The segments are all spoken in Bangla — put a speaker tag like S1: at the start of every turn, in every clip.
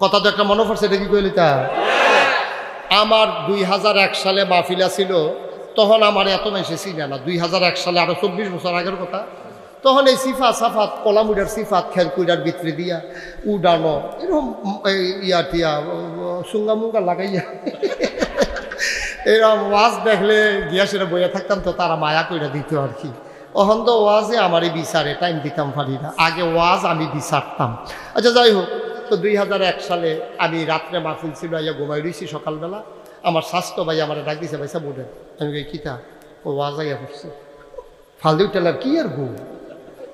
S1: কথা তো একটা মনে পড়ছে, এটা কি কইলি তা? আমার 2001 সালে মাহফিলা ছিল, তখন আমার এত মেসে ছিল না। 2001 সালে, আরো 24 বছর আগের কথা। তখন এই সিফা সাফাত কলামুডার সিফাত খেলকুইডার ভিতরে দিয়া উডানো এরকম ইয়া টিয়া সুঙ্গা মুঙ্গা লাগাইয়া এরকম ওয়াজ দেখলে গিয়া সেটা বইয়া থাকতাম, তো তারা মায়া কইরা দিত আর কি। অহন তো ওয়াজে আমারই বিচারে টাইম দিতাম পারি না, আগে ওয়াজ আমি বিচারতাম। আচ্ছা যাই হোক, তো 2001 সালে আমি রাত্রে মাহফিল ছিল, আইয়া ঘুমাই রয়েছি। সকালবেলা আমার স্বাস্থ্য ভাই আমার ডাক দিছে, ভাইসা বোঝেন। আমি কই কিতা? ও ওয়াজ আইয়া পড়ছে। ফালদে উঠলাম, কি আর ঘুম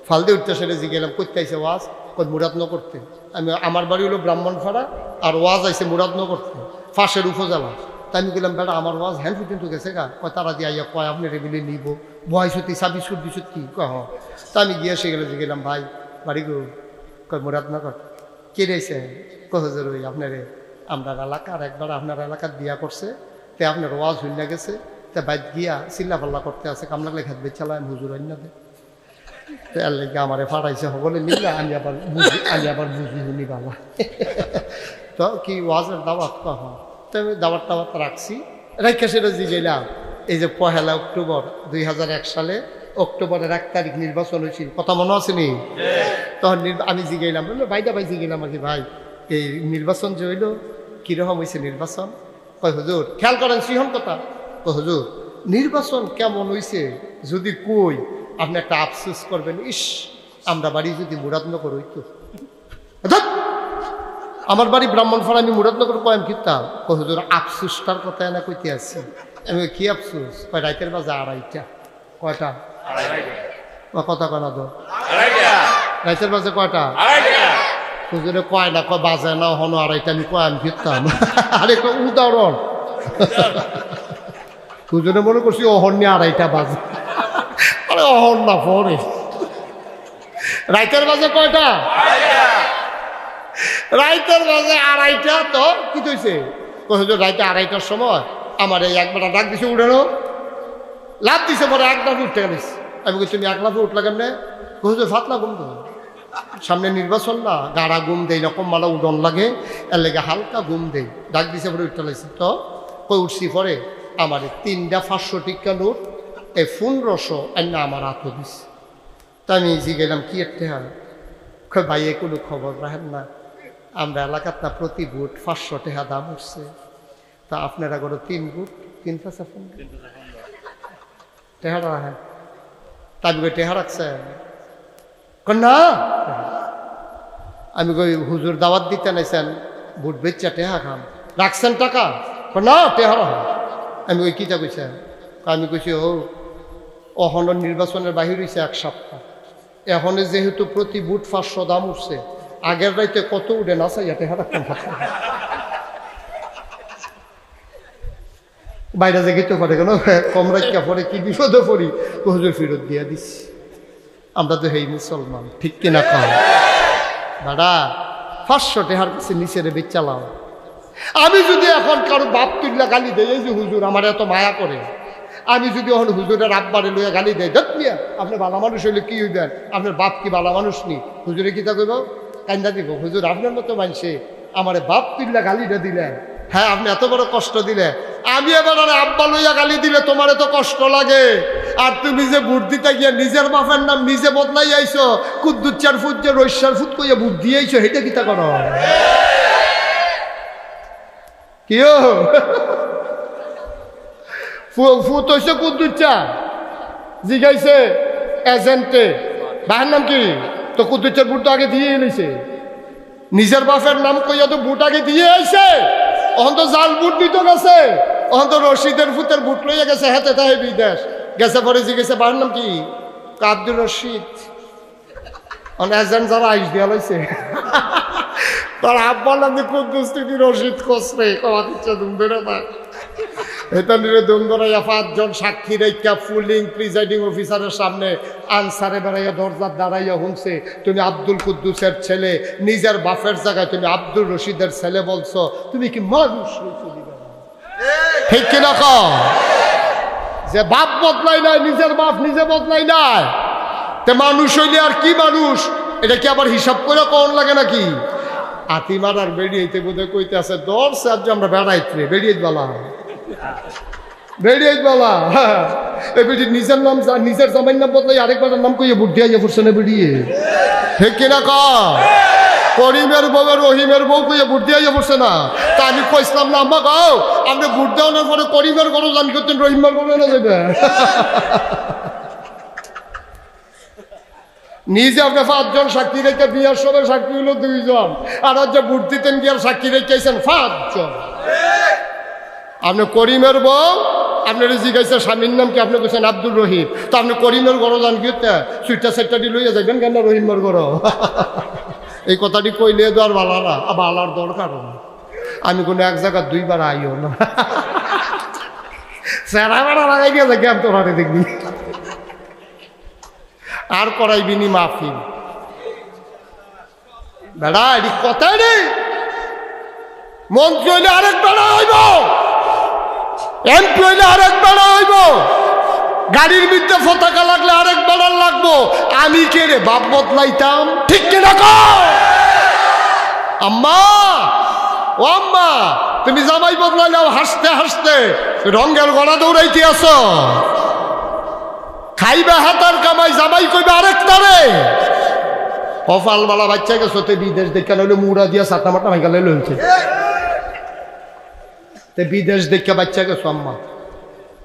S1: ফালদে উঠতে সেটা জিগেলাম, করতে আইসে ওয়াজ? কই মুরাদনগর করতে। আমি আমার বাড়ি হলো ব্রাহ্মণপাড়া, আর ওয়াজ আইসে মুরাদনগর করতে, ফাঁসের উপজেলা। তাই আমি গেলাম, বেটা আমার ওয়াজ হ্যান্ড ফুটিন গেছে গা। কয় তারা দিয়ে আইয়া কয় আপনি রেবিলে নিব বয়সতি 26 কি কহ। তা আমি গিয়ে সেগুলো গেলাম, ভাই বাড়ি গো? কয় মুরাদনগর। কে রয়েছে? কহজের ওই আপনারে আপনার এলাকার একবার আপনার এলাকার দিয়া করছে, তে আপনার ওয়াজ হইল না গেছে, তা বাইক গিয়া চিল্লা পাল্লা করতে আছে, কামলা লেখা বেচ চালায় হুজুর অন্য দে। তো এর লেগে আমারে ফাটাইছে সকলে মিললে, আমি আবার বুঝি শুনি বাবা। তো কি ওয়াজের দাওয়াত কহ? তো আমি দাওয়াত টাওয়াত রাখছি, রেখে সেটা জিগেলাম। এই যে 1 অক্টোবর 2001 সালে অক্টোবরের 1 তারিখ নির্বাচন হয়েছিল, কথা মনে আছে নি? তখন আমি জিগেলাম, ভাইটা ভাই জিগেলাম আর কি, ভাই এই নির্বাচন যে হইল কিরকম হয়েছে নির্বাচন? কয় হুজুর খেয়াল করেন সিহন কথা। কয় হুজুর নির্বাচন কেমন হয়েছে যদি কই আপনি একটা আফসোস করবেন, ইস আমরা বাড়ি যদি মুরাদনগর হইতো। আমার বাড়ি ব্রাহ্মণপাড়া, আমি মুরাদনগর কয়েম কিতাম। কয় হুজুর আফসোসটার কথা না কইতে আছি। আমি কি আফসোস? কয় রাইতের বাজে 2:30। কয়টা? কথা কয় না তো, রাইতের বাজে কয়টা? হুজুরে কয় না, কয় বাজে না হনো 2:30, আমি কয়েম ফিরতাম। আরে উদাহরণ, হুজুরে মনে করছি অহন নিয়ে 2:30 বাজে। আরে অহন না পরে রাইতের বাজে কয়টা? রাইতের বাজে 2:30। তো কি হয়েছে? হুজুর রাইতে 2:30টার সময় আমার এই একবার ডাক দিছে, উঠেনো লাভ দিছে, পরে 1 লাফে উঠতে গেলিস। আমি বলছি তুমি 1 লাফে উঠলা কেমনে? হুজুর ফাতলা ঘুম তো, সামনে নির্বাচন না, গাড়া ঘুম দেই রকম মালা উডন লাগে, এর লেগে হালকা ঘুম দেই। ডাক দিছে পরে উঠতে লাগছে। তো কই উঠছি, পরে আমার 3টা 500 টিকা নোট এই 1500 না আমার হাতে দিস। তা আমি গেলাম কি একটা হয়? ভাই এ কোনো খবর রাখেন না, আমরা এলাকার না প্রতি বুট 500 টাকা দাম উঠছে, তা আপনারা করে 3 বুট 3 পয়সা টেহারা রাখেন। তা আমি কই টেহা রাখছেন? না আমি কই হুজুর দাওয়াত দিতে নাইছেন, বুট বেচা টেহা খান, রাখছেন টাকা? না টেহা রাখেন। আমি ওই কিতা কইছেন? আমি কইছি ও অহন নির্বাচনের বাহির হয়েছে 1 সপ্তাহ, এখন যেহেতু প্রতি বুট 500 দাম উঠছে, আগের রাইতে কত উঠে না চাই টেহা রাখতাম। বাইরে যে গেতে পারে কেন, কম রাখা পরে কি বিপদে পড়ি, হুজুর ফেরত দিয়া দিস। আমরা তো হেই মুসলমান, ঠিক কিনা কম? দাদা 500 টাকার কাছে নিচের বেচ চালাও। আমি যদি এখন কারো বাপ তুল্লা গালি দেয়, এই যে হুজুর আমার এত মায়া করে, আমি যদি এখন হুজুরের আব্বারে লইয়া গালি দেয়, দেখ মিয়া আপনি ভালো মানুষ হইলে কি হইবেন, আপনার বাপ কি ভালো মানুষ নি? হুজুরে কি তা কইব? কান্দা দিব, হুজুর আপনার মতো মানুষে আমার বাপ তুল্লা গালিটা দিলেন, হ্যাঁ আপনি এত বড় কষ্ট দিলে, আমি এবার আব্বা লইয়া গালি দিলে তোমার এত কষ্ট লাগে, আর তুমি যে ভোট দিতে গিয়া নিজের বাপের নাম নিজে বদলাই আইছো, কুদ্দুচ্চার ফুট যে রৈশার ফুট কইয়া ভোট দিয়ে আইছো, হেটা কিতা করো? কিও ফুট হইছে কুদ্দুচ্চা, জিগাইছে এজেন্টে বাহার নাম কি, তো কুদ্দুচ্চার ভোট তো আগে দিয়ে এলিছে, নিজের বাপের নাম কইয়া তো ভোট আগে দিয়ে আইছে, অহন তো জাল বুট দিত গেছে, অহন তো রশিদের ফুটের বুট লইয়া গেছে, হেতে তাহে বিদেশ গেছে। পরে জিজ্ঞেসে বাবার নাম কি? আব্দুর রশিদ। এজেন্ট যারা আইস দিয়া লাইছে, তার আব্বার নাম কুদ্দুস তুমি রশিদ কসরে কমা দিচ্ছে দুমদরে না। এটা নিয়ে দুমদরাইয়া 5 জন সাক্ষী রেখা ফুলিং প্রিজাইডিং অফিসারের সামনে আনসারে বেড়াইয়া দরজার দাঁড়াইয়া শুনছে, তুমি আব্দুল কুদ্দুসের ছেলে, নিজের বাপের জায়গায় তুমি আব্দুর রশিদের ছেলে বলছো, তুমি কি মানুষ হইছো? ঠিক কিনা কও? যে বাপ বদলাই নাই, নিজের বাপ নিজে বদলাই নাই, তে মানুষ হইলে আর কি মানুষ? এটা কি আবার হিসাব করে কোন লাগে নাকি? হাতিমার আর বেরিয়েতে বোধহয় কইতে আছে দর্শে আজ আমরা বেড়াইতে বেরিয়ে বলা বেরিয়ে বলা এই বেটি নিজের নাম নিজের জামাইয়ের নাম বদলাই আরেকবার নাম কইয়ে বুদ্ধি আইয়া পড়ছে না বেরিয়ে ঠিক কিনা ক করিমের বউ রহিমের বউ কইয়ে বুদ্ধি আইয়া পড়ছে না তা আমি কইছিলাম না আম্মা গাও আপনি বুট দেওয়ানোর পরে করিমের গরু জানি করতেন রহিমের গরু না যাবে নিজে আপনি 5 জন সাক্ষী রেখে বিয়ার সময় সাক্ষী হলো 2 জন আর যে বুট দিতেন গিয়ার সাক্ষী রেখেছেন 5 জন আপনি করিমের বউ আপনার জিজ্ঞাসা স্বামীর নাম কি আপনি বলছেন আব্দুল রহিম তো আপনি করিমের গরো জান কি সুইটা সাইটাটি লইয়া যাবেন কেন রহিমের গরো এই কথাটি কইলে তো আর ভালো না ভালার দরকার আমি কোনো এক জায়গায় 2 বার আইও না সেরা বেড়া লাগাই দিয়ে যাকে আমি তোর হাতে দেখবি আর করাইবিনি মাফি বেড়া এটি কথাই নেই মন্ত্রী হইলে আরেক বেড়া হইব এমপি হইলে আরেক বেড়া হইব গাড়ির মধ্যে পতাকা লাগলে আরেক বেড়ার লাগবো আমি কে রে বাপ বদলাইতাম ঠিক কিনা আম্মা ও আম্মা তুমি জামাই বদলাইলাও হাসতে হাসতে রঙের গড়া দৌড়াইতে আছো খাইবে হাতার কামাই জামাই কইবে আরেক তারে কপালওয়ালা বাচ্চা গেছো তে বিদেশ দেখে নইলে মুড়া দিয়া সাটা মাটা ভাঙালে লইছে তে বিদেশ দেখে বাচ্চা গেছো আম্মা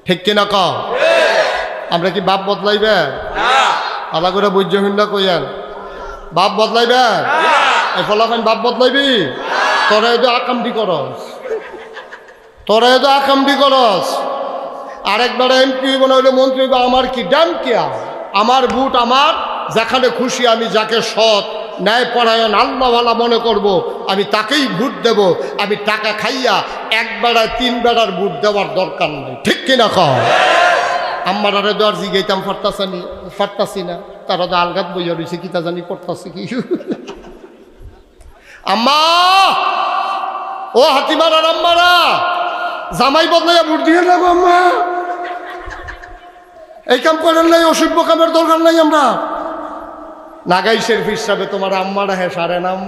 S1: ঠিক কিনা ক আমরা কি বাপ বদলাইবে আলা করে বুঝ্য হিন্দা কইয়ান বাপ বদলাইবে এই ফলাফাইন বাপ বদলাইবি তোরা তো আকামটি করস তোরা তো আকামটি করস আরেকবার এমপি হইলে মন্ত্রী আমার কি ডান কিয়া আমার বুট আমার যেখানে খুশি আমি যাকে সৎ ন্যায় পরায়ণ আল্লাহওয়ালা মনে করব আমি তাকেই ভোট দেব আমি টাকা খাইয়া 1 বেড়ায় 3 বেড়ার ভোট দেওয়ার দরকার নাই ঠিক কিনা কও আমার আরে দর জিগাইতাম ফারতাছি না তারা তো আলগাত বইয়া রয়েছে কি তা জানি পড়তাছে কি আম্মা ও হাতিমার আর আম্মারা জামাই বদলাইয়া ভোট দিয়ে নেবো আম্মা এই কাম করেন নাই অসভ্য কামের দরকার নাই আমরা নাগাইশের ফিস তোমার আম্মারা হ্যাঁ সারে না আম্মা